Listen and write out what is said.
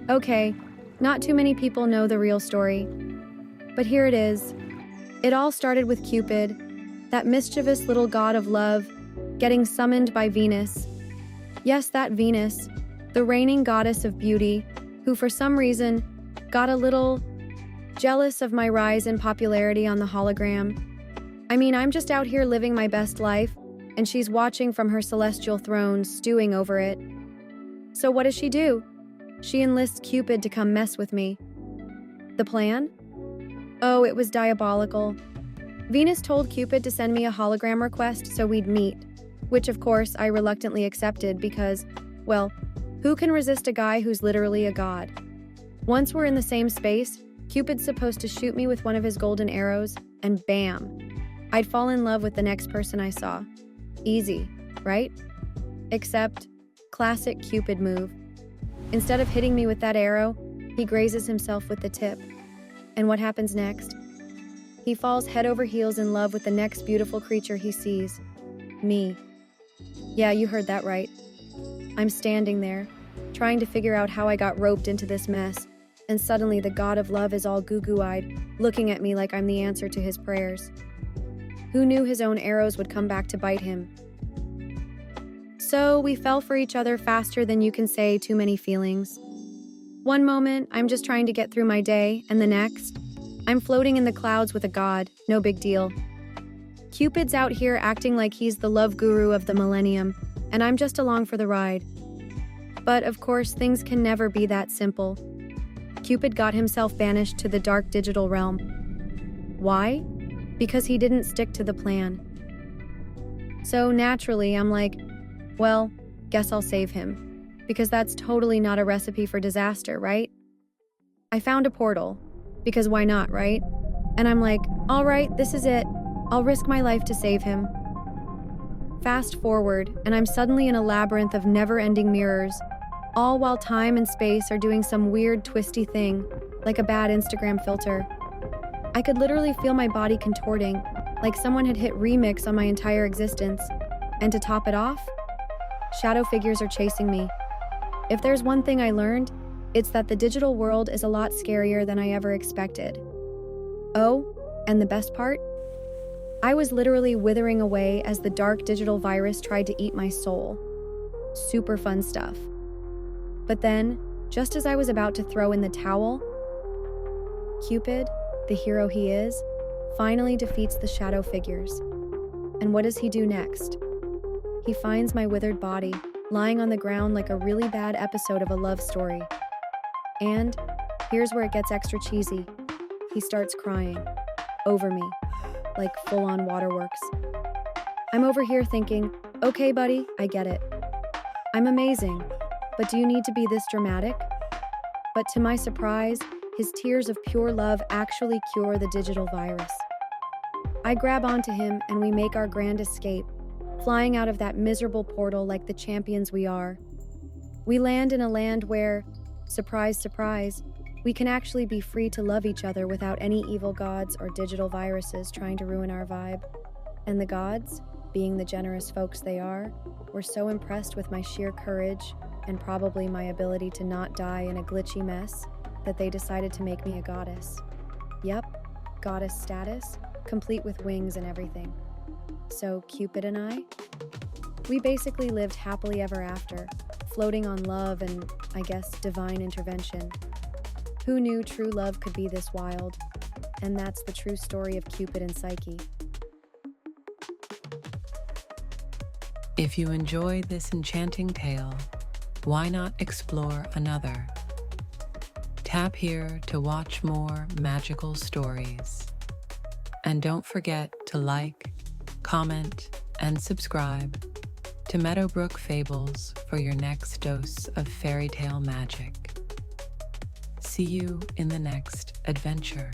Okay, not too many people know the real story, but here it is. It all started with Cupid, that mischievous little god of love, getting summoned by Venus. Yes, that Venus, the reigning goddess of beauty, who for some reason got a little jealous of my rise in popularity on the hologram. I mean, I'm just out here living my best life, and she's watching from her celestial throne, stewing over it. So what does she do? She enlists Cupid to come mess with me. The plan? Oh, it was diabolical. Venus told Cupid to send me a hologram request so we'd meet, which of course I reluctantly accepted because, well, who can resist a guy who's literally a god? Once we're in the same space, Cupid's supposed to shoot me with one of his golden arrows, and bam! I'd fall in love with the next person I saw. Easy, right? Except, classic Cupid move. Instead of hitting me with that arrow, he grazes himself with the tip. And what happens next? He falls head over heels in love with the next beautiful creature he sees. Me. Yeah, you heard that right. I'm standing there, trying to figure out how I got roped into this mess, and suddenly the god of love is all goo-goo-eyed, looking at me like I'm the answer to his prayers. Who knew his own arrows would come back to bite him? So we fell for each other faster than you can say too many feelings. One moment, I'm just trying to get through my day, and the next, I'm floating in the clouds with a god, no big deal. Cupid's out here acting like he's the love guru of the millennium, and I'm just along for the ride. But of course, things can never be that simple. Cupid got himself banished to the dark digital realm. Why? Because he didn't stick to the plan. So naturally, I'm like, well, guess I'll save him. Because that's totally not a recipe for disaster, right? I found a portal. Because why not, right? And I'm like, all right, this is it. I'll risk my life to save him. Fast forward, and I'm suddenly in a labyrinth of never-ending mirrors, all while time and space are doing some weird twisty thing, like a bad Instagram filter. I could literally feel my body contorting, like someone had hit remix on my entire existence. And to top it off, shadow figures are chasing me. If there's one thing I learned, it's that the digital world is a lot scarier than I ever expected. Oh, and the best part? I was literally withering away as the dark digital virus tried to eat my soul. Super fun stuff. But then, just as I was about to throw in the towel, Cupid, the hero he is, finally defeats the shadow figures. And what does he do next? He finds my withered body, lying on the ground like a really bad episode of a love story. And here's where it gets extra cheesy. He starts crying. Over me. Like full-on waterworks. I'm over here thinking, okay, buddy, I get it. I'm amazing, but do you need to be this dramatic? But to my surprise, his tears of pure love actually cure the digital virus. I grab onto him and we make our grand escape, flying out of that miserable portal like the champions we are. We land in a land where, surprise, surprise, we can actually be free to love each other without any evil gods or digital viruses trying to ruin our vibe. And the gods, being the generous folks they are, were so impressed with my sheer courage and probably my ability to not die in a glitchy mess that they decided to make me a goddess. Yep, goddess status, complete with wings and everything. So Cupid and I, we basically lived happily ever after, floating on love and, I guess, divine intervention. Who knew true love could be this wild? And that's the true story of Cupid and Psyche. If you enjoy this enchanting tale, why not explore another? Tap here to watch more magical stories. And don't forget to like, comment, and subscribe to Meadowbrook Fables for your next dose of fairy tale magic. See you in the next adventure.